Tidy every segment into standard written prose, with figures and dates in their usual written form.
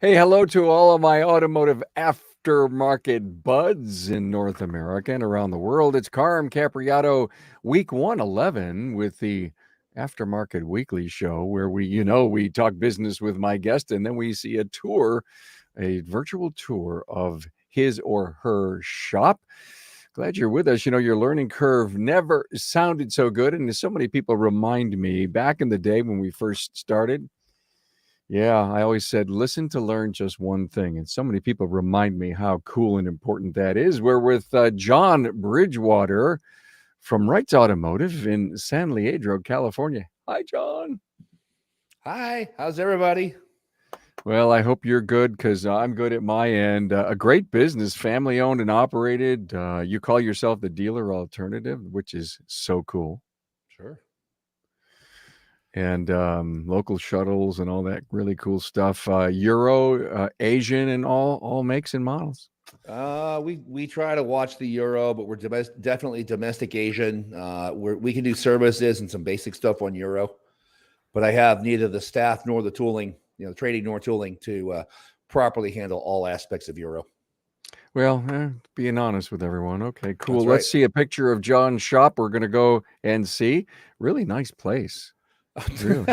Hey, hello to all of my automotive aftermarket buds in North America and around the world. It's Carm Capriato, week 111 with the Aftermarket Weekly show, where we talk business with my guest and then we see a virtual tour of his or her shop. Glad you're with us. Your learning curve never sounded so good. And so many people remind me back in the day when we first started. Yeah, I always said, listen to learn just one thing. And so many people remind me how cool and important that is. We're with John Bridgewater from Wrights Automotive in San Leandro, California. Hi, John. Hi, how's everybody? Well, I hope you're good because I'm good at my end. A great business, family owned and operated. You call yourself the dealer alternative, which is so cool. Sure. And local shuttles and all that really cool stuff. Euro, Asian, and all makes and models. We try to watch the Euro, but we're definitely domestic Asian. We can do services and some basic stuff on Euro, but I have neither the staff nor the tooling, trading nor tooling to properly handle all aspects of Euro. Well, being honest with everyone. Okay, cool. That's Let's right. see a picture of John's shop. We're going to go and see. Really nice place. Really.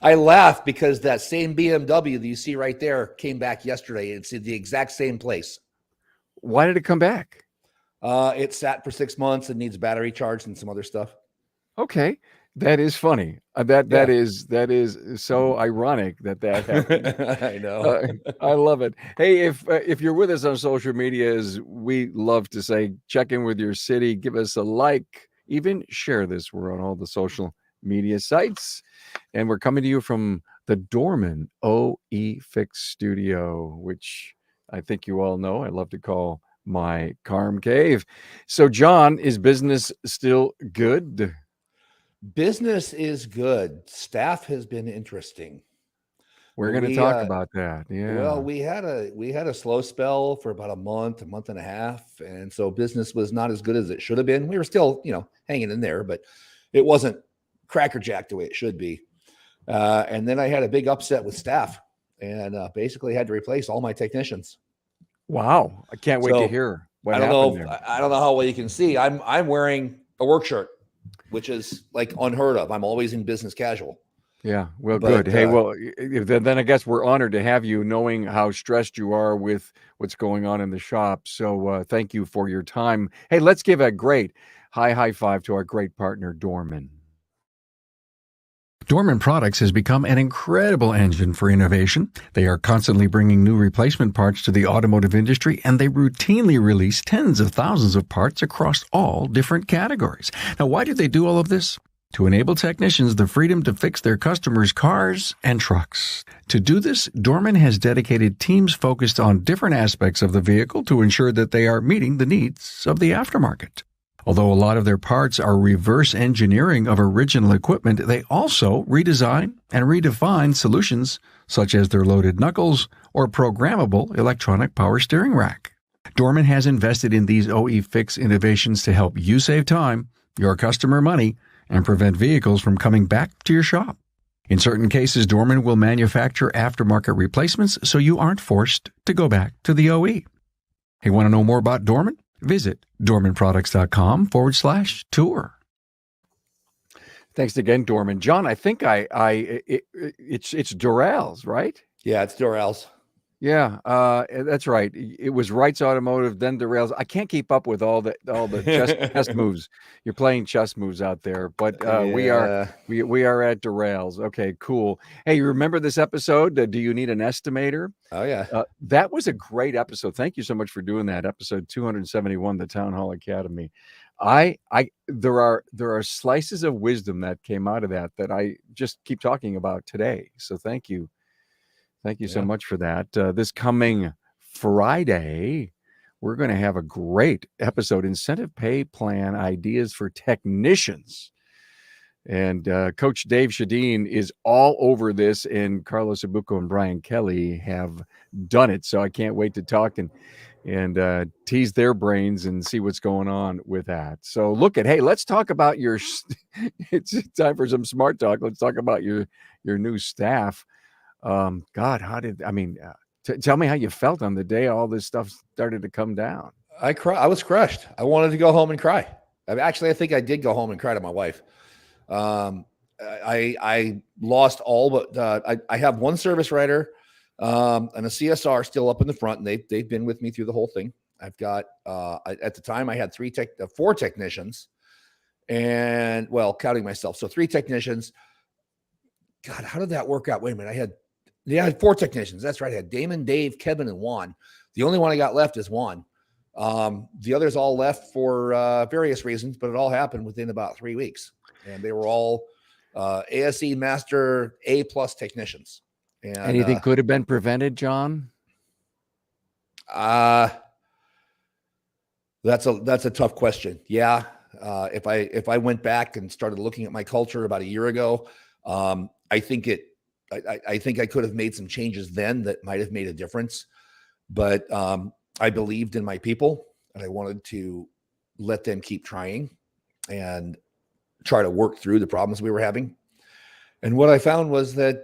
I laugh because that same BMW that you see right there came back yesterday. It's in the exact same place. Why did it come back? It sat for 6 months and needs battery charge and some other stuff. Okay, that is funny. That is so ironic that happened. I know. I love it. Hey, if you're with us on social media, as we love to say, check in with your city, give us a like, even share this. We're on all the social media sites, and we're coming to you from the Dorman OE Fix Studio, which I think you all know I love to call my Carm Cave. So, John, is business still good? Business is good. Staff has been interesting. We're going to talk about that. Yeah. Well, we had a slow spell for about a month and a half, and so business was not as good as it should have been. We were still, hanging in there, but it wasn't crackerjack the way it should be. And then I had a big upset with staff, and basically had to replace all my technicians. Wow, I can't wait to hear what happened there. I don't know how well you can see. I'm wearing a work shirt, which is like unheard of. I'm always in business casual. Yeah, well, good. Hey, well, then I guess we're honored to have you, knowing how stressed you are with what's going on in the shop. So thank you for your time. Hey, let's give a great high five to our great partner, Dorman. Dorman Products has become an incredible engine for innovation. They are constantly bringing new replacement parts to the automotive industry, and they routinely release tens of thousands of parts across all different categories. Now, why do they do all of this? To enable technicians the freedom to fix their customers' cars and trucks. To do this, Dorman has dedicated teams focused on different aspects of the vehicle to ensure that they are meeting the needs of the aftermarket. Although a lot of their parts are reverse engineering of original equipment, they also redesign and redefine solutions such as their loaded knuckles or programmable electronic power steering rack. Dorman has invested in these OE Fix innovations to help you save time, your customer money, and prevent vehicles from coming back to your shop. In certain cases, Dorman will manufacture aftermarket replacements so you aren't forced to go back to the OE. Hey, want to know more about Dorman? Visit dormanproducts.com/tour. Thanks again, Dorman. John, I think it's Dural's, right? Yeah, it's Dural's. Yeah, that's right. It was Wrights Automotive, then Dural's. I can't keep up with all the chess moves. You're playing chess moves out there, but we are at Dural's. Okay, cool. Hey, you remember this episode? Do you need an estimator? Oh yeah, that was a great episode. Thank you so much for doing that. Episode 271, the Town Hall Academy. There are slices of wisdom that came out of that I just keep talking about today. So thank you. Thank you so much for that. This coming Friday, we're going to have a great episode, Incentive Pay Plan Ideas for Technicians. And Coach Dave Shadeen is all over this, and Carlos Abuco and Brian Kelly have done it. So I can't wait to talk and tease their brains and see what's going on with that. So let's talk about it's time for some smart talk. Let's talk about your new staff. God, tell me how you felt on the day all this stuff started to come down. I was crushed. I wanted to go home and cry. I think I did go home and cry to my wife. Um, I lost all, but I have one service writer and a CSR still up in the front, and they've been with me through the whole thing. I've got at the time I had four technicians, and well, counting myself, so three technicians. God, how did that work out? Wait a minute, I had four technicians. That's right. I had Damon, Dave, Kevin, and Juan. The only one I got left is Juan. The others all left for various reasons, but it all happened within about 3 weeks, and they were all ASE Master A+ technicians. And anything could have been prevented, John? That's a tough question. Yeah, if I went back and started looking at my culture about a year ago, I think I could have made some changes then that might have made a difference. But I believed in my people, and I wanted to let them keep trying and try to work through the problems we were having. And what I found was that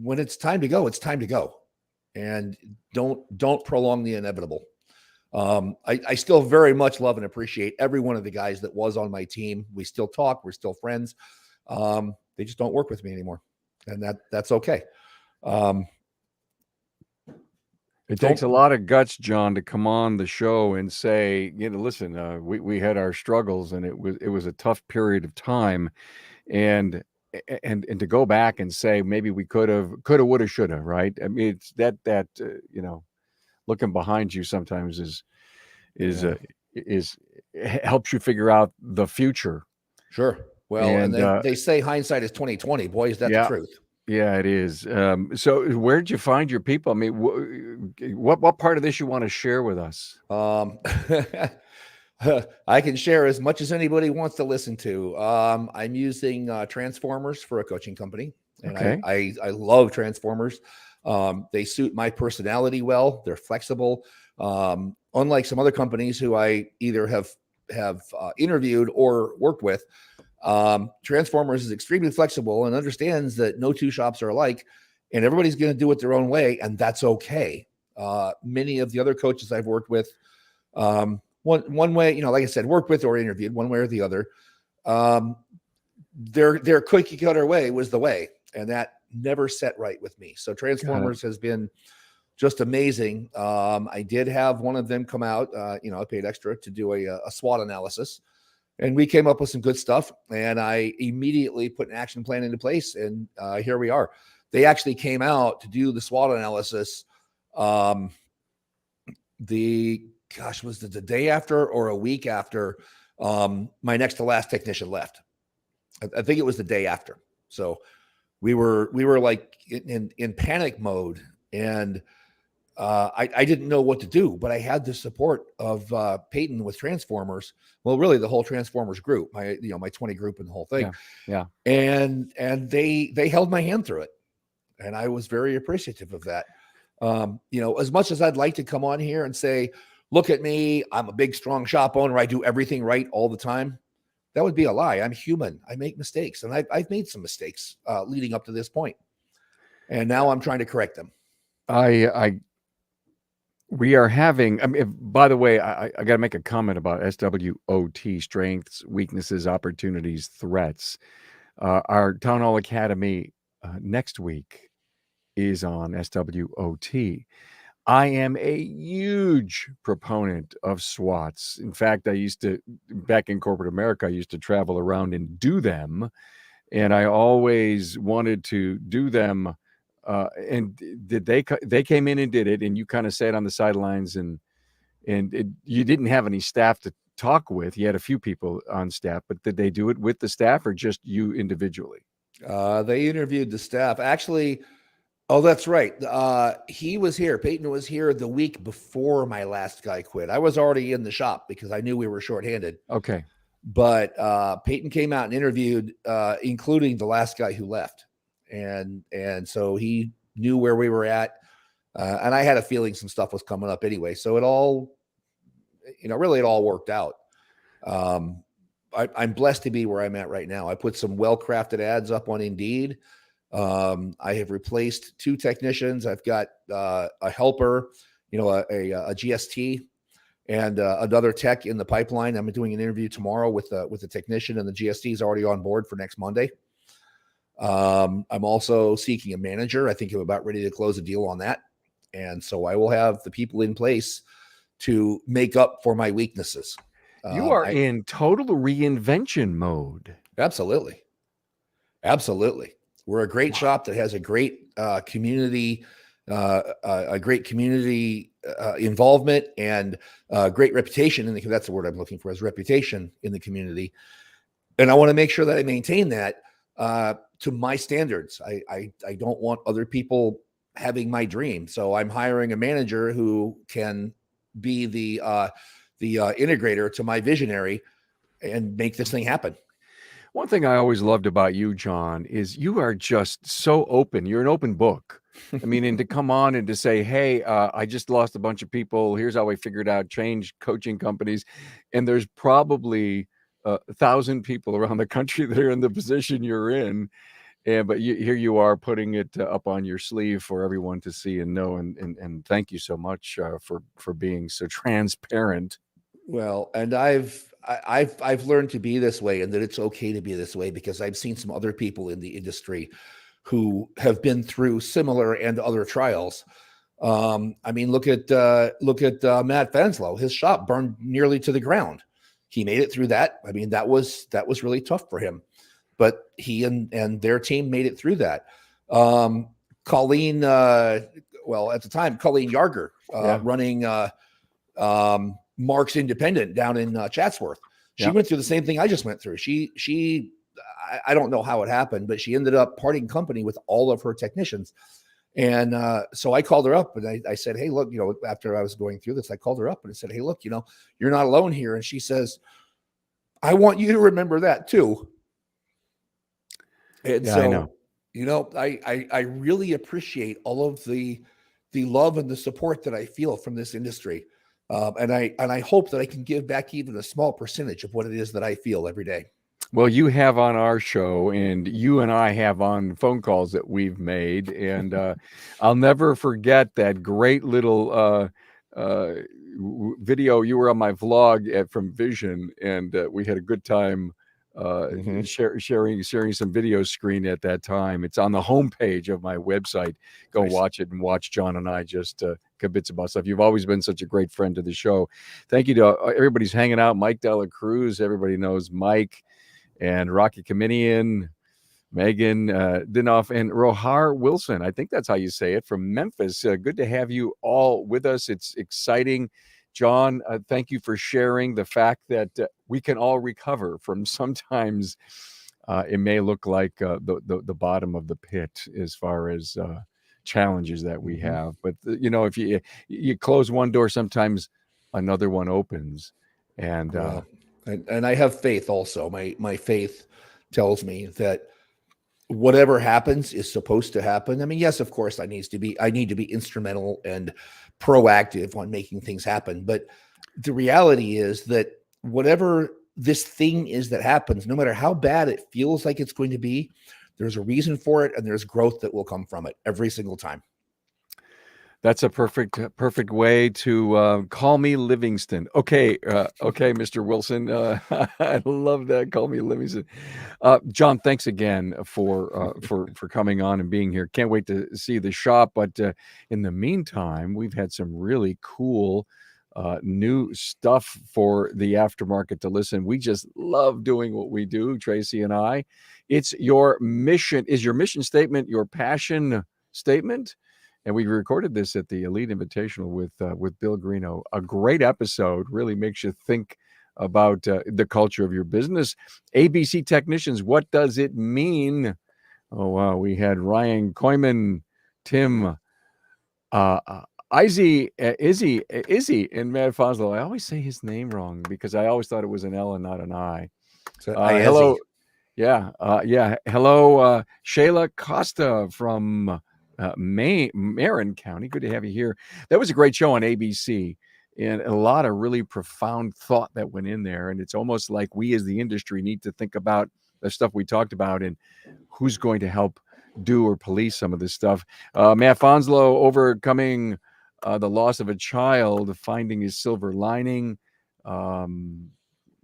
when it's time to go, it's time to go, and don't prolong the inevitable. I still very much love and appreciate every one of the guys that was on my team. We still talk. We're still friends. They just don't work with me anymore, and that's okay. It takes a lot of guts, John, to come on the show and say, listen, we had our struggles, and it was a tough period of time, and to go back and say maybe we coulda, woulda, shoulda, right? I mean, it's that looking behind you sometimes is helps you figure out the future. Sure. Well, and then they say hindsight is 20/20. Boy, is that the truth. Yeah, it is. So where did you find your people? I mean, what part of this you want to share with us? I can share as much as anybody wants to listen to. I'm using Transformers for a coaching company, and I love Transformers. They suit my personality well. They're flexible. Unlike some other companies who I either have interviewed or worked with, Transformers is extremely flexible and understands that no two shops are alike, and everybody's going to do it their own way, and that's okay. Many of the other coaches I've worked with, one way, like I said, worked with or interviewed, one way or the other, their cookie cutter way was the way, and that never set right with me. So Transformers has been just amazing. I did have one of them come out. I paid extra to do a SWOT analysis. And we came up with some good stuff, and I immediately put an action plan into place, and here we are. They actually came out to do the SWOT analysis. Was it the day after or a week after my next to last technician left? I think it was the day after. So we were like in panic mode, and I didn't know what to do, but I had the support of Peyton with Transformers. Well, really the whole Transformers group, my 20 group and the whole thing. Yeah. And they held my hand through it. And I was very appreciative of that. As much as I'd like to come on here and say, look at me, I'm a big, strong shop owner, I do everything right all the time, that would be a lie. I'm human. I make mistakes, and I've made some mistakes leading up to this point. And now I'm trying to correct them. We are having, by the way, I got to make a comment about SWOT, strengths, weaknesses, opportunities, threats. Our Town Hall Academy next week is on SWOT. I am a huge proponent of SWATs. In fact, back in corporate America, I used to travel around and do them. And I always wanted to do them. And they came in and did it, and you kind of sat on the sidelines, and you didn't have any staff to talk with. You had a few people on staff, but did they do it with the staff or just you individually? They interviewed the staff. Actually, oh, that's right. He was here. Peyton was here the week before my last guy quit. I was already in the shop because I knew we were shorthanded. Okay. But Peyton came out and interviewed, including the last guy who left. And so he knew where we were at. And I had a feeling some stuff was coming up anyway. So it all, really it all worked out. I'm blessed to be where I'm at right now. I put some well-crafted ads up on Indeed. I have replaced 2 technicians. I've got a helper, a GST, and another tech in the pipeline. I'm doing an interview tomorrow with the technician, and the GST is already on board for next Monday. I'm also seeking a manager. I think I'm about ready to close a deal on that. And so I will have the people in place to make up for my weaknesses. You are in total reinvention mode. Absolutely. Absolutely. We're a great shop that has a great community, involvement, and great reputation. That's the word I'm looking for, is reputation in the community. And I want to make sure that I maintain that to my standards. I don't want other people having my dream. So I'm hiring a manager who can be the integrator to my visionary and make this thing happen. One thing I always loved about you, John, is you are just so open. You're an open book. I mean, and to come on and to say, hey, I just lost a bunch of people. Here's how I figured out, change coaching companies. And there's probably 1,000 people around the country that are in the position you're in. But here you are putting it up on your sleeve for everyone to see and know. And thank you so much for being so transparent. Well, and I've learned to be this way, and that it's okay to be this way, because I've seen some other people in the industry who have been through similar and other trials. I mean, look at Matt Fanslow. His shop burned nearly to the ground. He made it through that. I mean, that was really tough for him, but he and their team made it through that. Colleen, well, at the time, Colleen Yarger, running Mark's Independent down in Chatsworth. She went through the same thing I just went through. I don't know how it happened, but she ended up parting company with all of her technicians. And so I called her up and I said, hey, look, after I was going through this, I called her up and I said, hey, look, you're not alone here. And she says, I want you to remember that too. And so, I know. I really appreciate all of the love and the support that I feel from this industry. And I hope that I can give back even a small percentage of what it is that I feel every day. Well, you have on our show, and you and I have on phone calls that we've made, and I'll never forget that great little video. You were on my vlog from Vision, and we had a good time sharing some video screen at that time. It's on the homepage of my website. Go watch it and watch John and I just kibitz about stuff. You've always been such a great friend to the show. Thank you to everybody's hanging out. Mike Dela Cruz, everybody knows Mike, and Rocky Kaminian, Megan Dinoff, and Rohar Wilson. I think that's how you say it, from Memphis. Good to have you all with us. It's exciting. John, thank you for sharing the fact that we can all recover from sometimes it may look like the bottom of the pit as far as challenges that we have. But, if you close one door, sometimes another one opens. And I have faith also. My faith tells me that whatever happens is supposed to happen. I mean, yes, of course, I need to be instrumental and proactive on making things happen. But the reality is that whatever this thing is that happens, no matter how bad it feels like it's going to be, there's a reason for it, and there's growth that will come from it every single time. That's a perfect way to call me Livingston. Okay, Mr. Wilson. I love that. Call me Livingston. John, thanks again for coming on and being here. Can't wait to see the shop. But in the meantime, we've had some really cool new stuff for the aftermarket to listen. We just love doing what we do, Tracy and I. It's your mission. Is your mission statement your passion statement? And we recorded this at the Elite Invitational with Bill Greeno. A great episode, really makes you think about the culture of your business. ABC Technicians, what does it mean? Oh, wow. We had Ryan Koyman, Tim, Izzy, and Matt Foslow. I always say his name wrong because I always thought it was an L and not an I. Hello. Yeah. Hello, Shayla Costa from Marin County. Good to have you here. That was a great show on ABC, and a lot of really profound thought that went in there. And it's almost like we as the industry need to think about the stuff we talked about and who's going to help do or police some of this stuff. Matt Fonslow overcoming the loss of a child, finding his silver lining.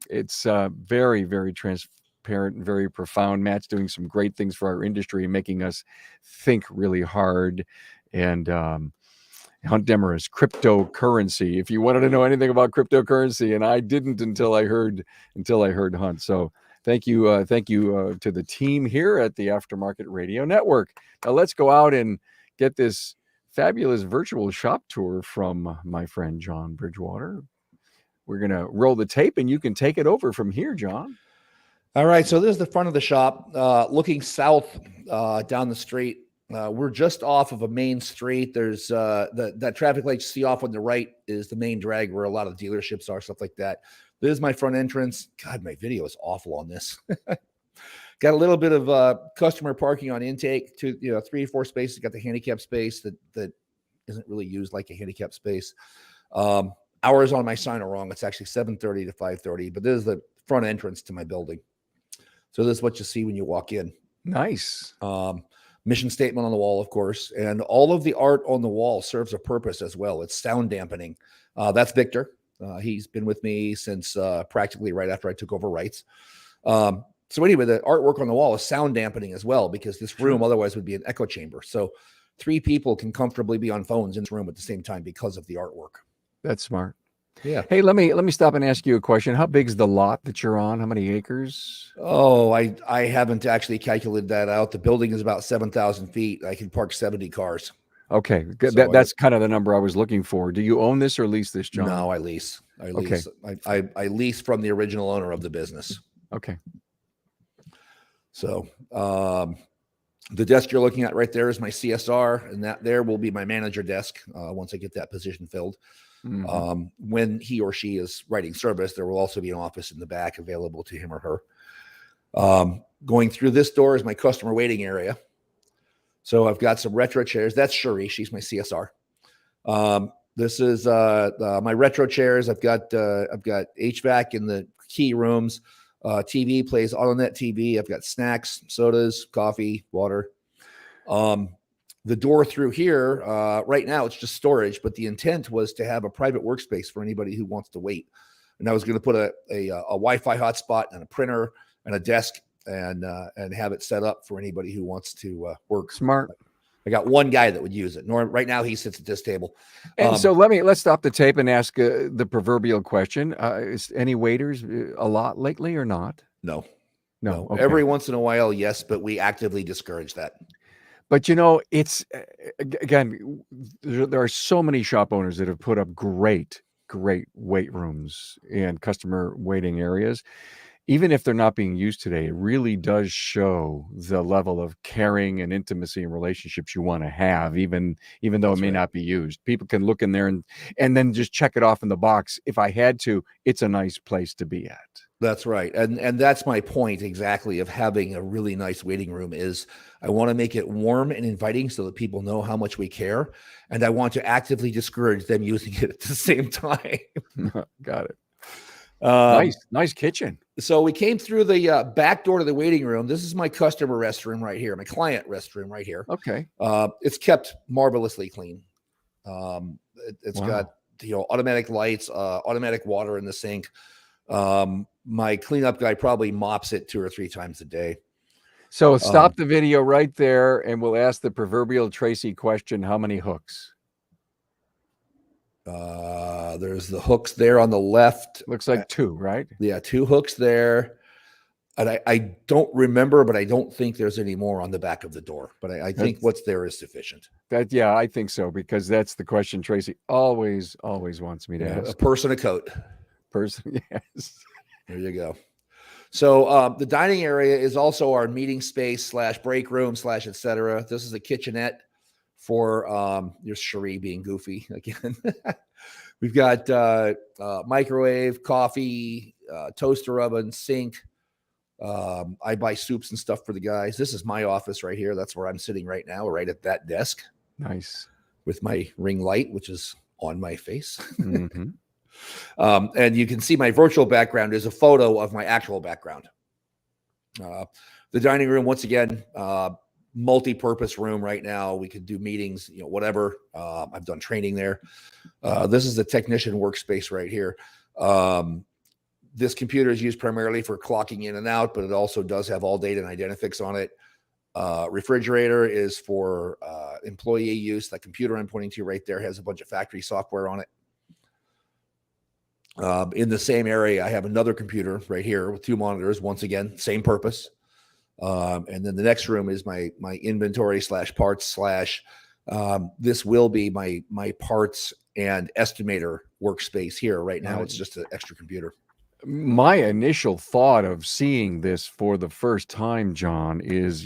It's very, very transparent and very profound. Matt's doing some great things for our industry and making us think really hard. And Hunt Demarest, cryptocurrency. If you wanted to know anything about cryptocurrency, and I didn't until I heard Hunt. So thank you to the team here at the Aftermarket Radio Network. Now let's go out and get this fabulous virtual shop tour from my friend John Bridgewater. We're gonna roll the tape, and you can take it over from here, John. All right, so this is the front of the shop, looking south down the street. We're just off of a main street. There's that traffic light you see off on the right is the main drag where a lot of dealerships are, stuff like that. This is my front entrance. God, my video is awful on this. Got a little bit of customer parking on intake, 3 or 4 spaces. Got the handicap space that isn't really used like a handicap space. Hours on my sign are wrong. It's actually 7:30 to 5:30, but this is the front entrance to my building. So this is what you see when you walk in. Nice. Mission statement on the wall, of course, and all of the art on the wall serves a purpose as well. It's sound dampening. That's Victor. He's been with me since practically right after I took over rights. So anyway, the artwork on the wall is sound dampening as well, because this room otherwise would be an echo chamber. So 3 people can comfortably be on phones in this room at the same time because of the artwork. That's smart. Yeah. Hey, let me stop and ask you a question. How big's the lot that you're on? How many acres? Oh, I haven't actually calculated that out. The building is about 7,000 feet. I can park 70 cars. Okay, that's kind of the number I was looking for. Do you own this or lease this, John? No, I lease. Okay. I lease from the original owner of the business. Okay. So the desk you're looking at right there is my CSR, and that there will be my manager desk once I get that position filled. Mm-hmm. When he or she is writing service, there will also be an office in the back available to him or her. Going through this door is my customer waiting area. So I've got some retro chairs. That's Cherie. She's my CSR. This is my retro chairs. I've got HVAC in the key rooms. TV plays AutoNet TV. I've got snacks, sodas, coffee, water. The door through here, right now, it's just storage, but the intent was to have a private workspace for anybody who wants to wait. And I was going to put a Wi-Fi hotspot and a printer and a desk and have it set up for anybody who wants to work. Smart. I got one guy that would use it. Right now, he sits at this table. And so let's stop the tape and ask the proverbial question: is any waiters a lot lately or not? No. Okay. Every once in a while, yes, but we actively discourage that. But it's again, there are so many shop owners that have put up great weight rooms and customer waiting areas. Even if they're not being used today, it really does show the level of caring and intimacy and relationships you want to have, even though it may not be used. People can look in there and then just check it off in the box. If I had to, it's a nice place to be at. That's right. And that's my point exactly of having a really nice waiting room is I want to make it warm and inviting so that people know how much we care. And I want to actively discourage them using it at the same time. Got it. Nice kitchen. So we came through the back door to the waiting room. This is my customer restroom right here, my client restroom right here. Okay. It's kept marvelously clean. It's got automatic lights, automatic water in the sink. My cleanup guy probably mops it 2 or 3 times a day. So stop the video right there, and we'll ask the proverbial Tracy question: how many hooks? There's the hooks there on the left. Looks like 2, right? Yeah, 2 hooks there. And I don't remember, but I don't think there's any more on the back of the door. But I think what's there is sufficient. I think so, because that's the question Tracy always wants me to ask. A purse and a coat. Person, yes. There you go. So the dining area is also our meeting space / break room / et cetera. This is a kitchenette for your Cherie being goofy again. We've got microwave, coffee, toaster oven, sink. I buy soups and stuff for the guys. This is my office right here. That's where I'm sitting right now, right at that desk. Nice. With my ring light, which is on my face. Mm-hmm. And you can see my virtual background is a photo of my actual background. The dining room, once again, multi-purpose room right now. We could do meetings, whatever. I've done training there. This is the technician workspace right here. This computer is used primarily for clocking in and out, but it also does have all data and Identifix on it. Refrigerator is for employee use. That computer I'm pointing to right there has a bunch of factory software on it. In the same area, I have another computer right here with 2 monitors. Once again, same purpose. And then the next room is my inventory / parts / this will be my parts and estimator workspace here. Right now, it's just an extra computer. My initial thought of seeing this for the first time, John, is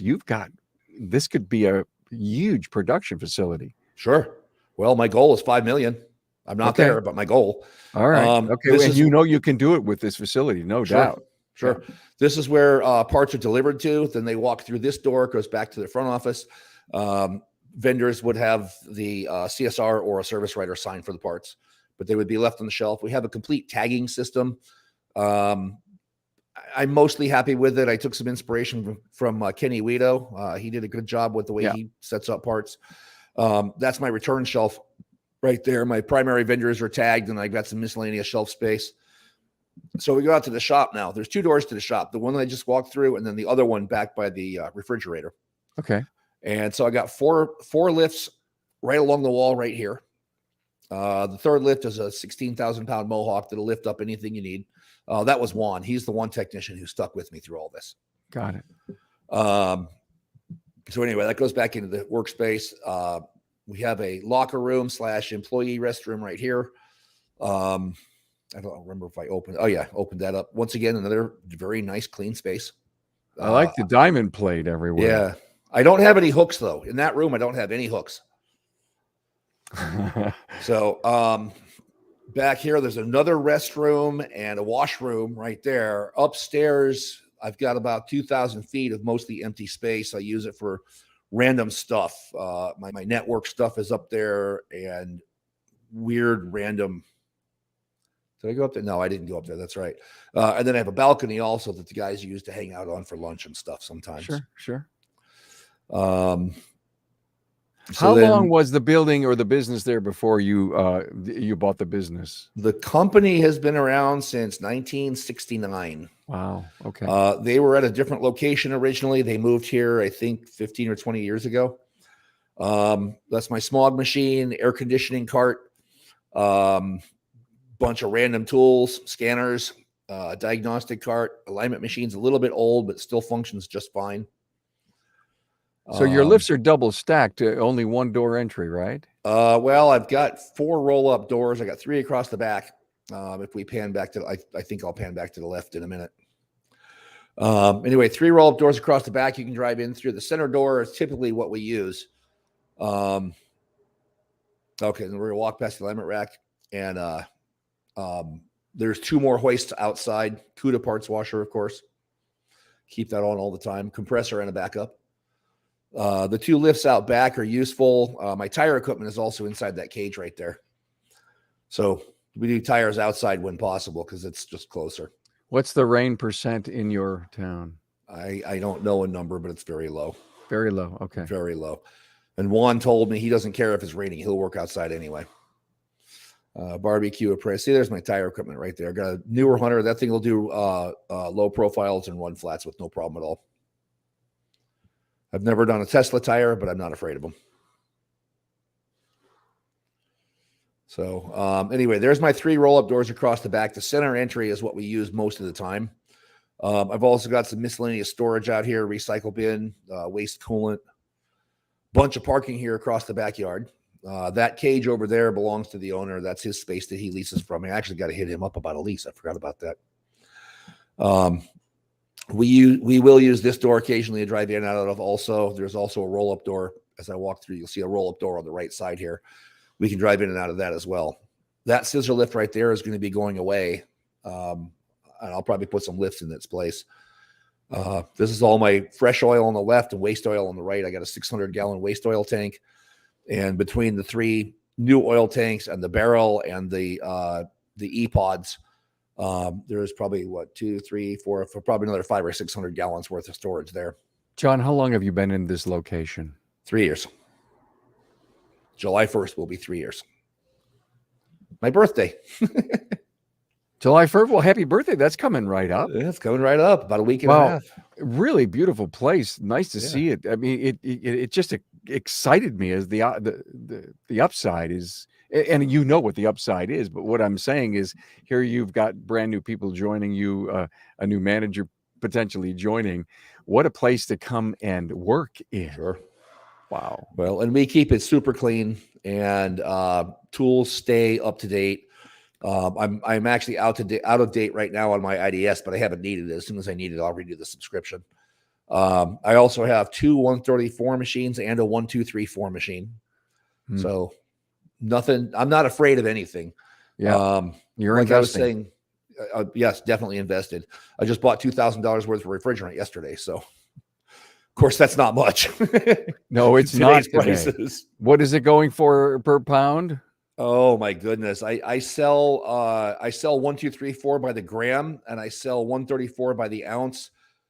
this could be a huge production facility. Sure. Well, my goal is 5 million. I'm not there, but my goal. All right. Okay. And you can do it with this facility, no doubt. Sure. Yeah. This is where parts are delivered to. Then they walk through this door, it goes back to the front office. Vendors would have the CSR or a service writer sign for the parts, but they would be left on the shelf. We have a complete tagging system. I'm mostly happy with it. I took some inspiration from Kenny Guido. He did a good job with the way he sets up parts. That's my return shelf right there. My primary vendors are tagged, and I got some miscellaneous shelf space. So we go out to the shop now. There's 2 doors to the shop. The one that I just walked through, and then the other one back by the refrigerator. Okay. And so I got four lifts right along the wall right here. The third lift is a 16,000-pound Mohawk that'll lift up anything you need. That was Juan. He's the one technician who stuck with me through all this. Got it. So anyway, that goes back into the workspace. We have a locker room / employee restroom right here. I don't remember if I opened. Oh yeah, opened that up. Once again, another very nice, clean space. I like the diamond plate everywhere. Yeah. I don't have any hooks though. In that room, I don't have any hooks. So back here, there's another restroom and a washroom right there. Upstairs, I've got about 2,000 feet of mostly empty space. I use it for random stuff. My network stuff is up there and weird random. Did I go up there? No, I didn't go up there. That's right. And then I have a balcony also that the guys use to hang out on for lunch and stuff sometimes. Sure. So how long was the building or the business there before you bought the business? The company has been around since 1969. Wow. Okay. They were at a different location originally. They moved here, I think, 15 or 20 years ago. That's my smog machine, air conditioning cart, bunch of random tools, scanners, diagnostic cart, alignment machine's a little bit old, but still functions just fine. So your lifts are double stacked, only 1 door entry, right? Well, I've got 4 roll-up doors. I got 3 across the back. If we pan back to, I think I'll pan back to the left in a minute. Anyway, 3 roll-up doors across the back. You can drive in through. The center door is typically what we use. Okay, then we're gonna walk past the alignment rack, and there's 2 more hoists outside. CUDA parts washer, of course. Keep that on all the time. Compressor and a backup. The 2 lifts out back are useful. My tire equipment is also inside that cage right there. So we do tires outside when possible because it's just closer. What's the rain percent in your town? I don't know a number, but it's very low. Very low. Okay. Very low. And Juan told me he doesn't care if it's raining. He'll work outside anyway. Barbecue appraise. See, there's my tire equipment right there. Got a newer Hunter. That thing will do low profiles and run flats with no problem at all. I've never done a Tesla tire, but I'm not afraid of them. So anyway, there's my 3 roll-up doors across the back. The center entry is what we use most of the time. I've also got some miscellaneous storage out here, recycle bin, waste coolant, bunch of parking here across the backyard. That cage over there belongs to the owner. That's his space that he leases from me. I actually got to hit him up about a lease. I forgot about that. We will use this door occasionally to drive in and out of. Also, there's also a roll-up door. As I walk through, you'll see a roll-up door on the right side here. We can drive in and out of that as well. That scissor lift right there is going to be going away. And I'll probably put some lifts in its place. This is all my fresh oil on the left and waste oil on the right. I got a 600-gallon waste oil tank. And between the 3 new oil tanks and the barrel and the E-pods, there's probably 2, 3, 4, for probably another 500 or 600 gallons worth of storage there. John, how long have you been in this location? 3 years. July 1st will be 3 years. My birthday. July 1st. Well, happy birthday. That's coming right up. It's coming right up. About a week and a half. Really beautiful place. Nice to see it. I mean, it just excited me as the upside is, and you know what the upside is. But what I'm saying is, here you've got brand new people joining you, a new manager potentially joining. What a place to come and work in. Sure. Wow. Well, and we keep it super clean, and tools stay up to date. I'm actually out of date right now on my IDS, but I haven't needed it. As soon as I need it, I'll renew the subscription. I also have 2 134 machines and a 1234 machine. So nothing. I'm not afraid of anything. Yeah. You're like investing. I was saying, yes, definitely invested. I just bought $2,000 worth of refrigerant yesterday. So, of course, that's not much. No, it's not today. Prices. What is it going for per pound? Oh my goodness. I sell 1234 by the gram, and I sell 134 by the ounce,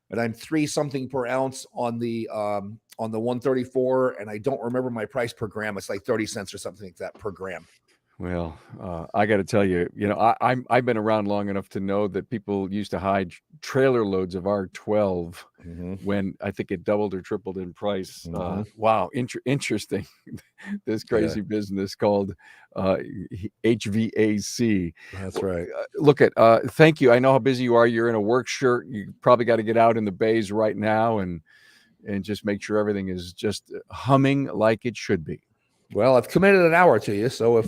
and I'm 3 something per ounce on the 134, and I don't remember my price per gram. It's like 30 cents or something like that per gram. Well, I got to tell you, I've been around long enough to know that people used to hide trailer loads of R12 when I think it doubled or tripled in price. Wow, interesting. This crazy business called HVAC. That's right. Look at, thank you. I know how busy you are. You're in a work shirt. You probably got to get out in the bays right now and just make sure everything is just humming like it should be. Well, I've committed an hour to you, so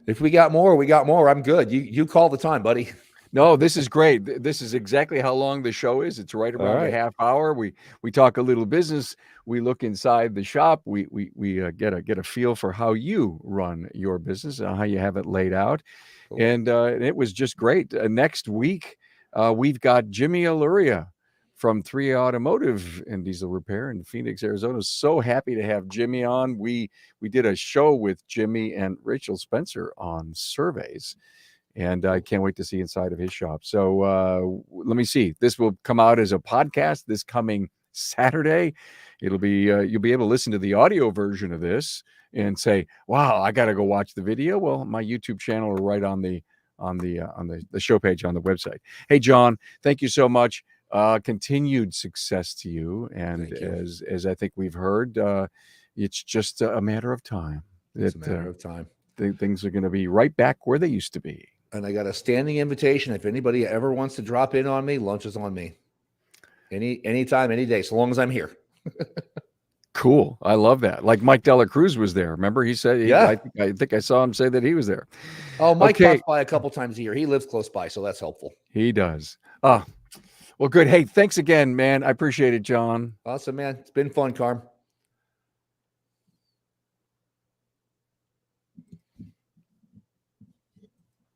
if we got more, we got more. I'm good. You call the time, buddy. No, this is great. This is exactly how long the show is. It's right around a half hour. We talk a little business. We look inside the shop. We get a feel for how you run your business and how you have it laid out. Cool. And it was just great. Next week, we've got Jimmy Aluria from 3 Automotive and Diesel Repair in Phoenix, Arizona. So happy to have Jimmy on. We did a show with Jimmy and Rachel Spencer on surveys, and I can't wait to see inside of his shop. So let me see. This will come out as a podcast this coming Saturday. It'll be you'll be able to listen to the audio version of this and say, "Wow, I got to go watch the video." Well, my YouTube channel are right on the show page on the website. Hey, John, thank you so much. Continued success to you, and as I think we've heard, it's just a matter of time. It's a matter of time. Things are going to be right back where they used to be. And I got a standing invitation. If anybody ever wants to drop in on me, lunch is on me. Anytime, any day, so long as I'm here. Cool. I love that. Like Mike Dela Cruz was there. Remember, he said, I think I saw him say that he was there. Oh, Mike pops by a couple times a year. He lives close by, so that's helpful. He does. Well, good. Hey, thanks again, man. I appreciate it, John. Awesome, man. It's been fun, Carm.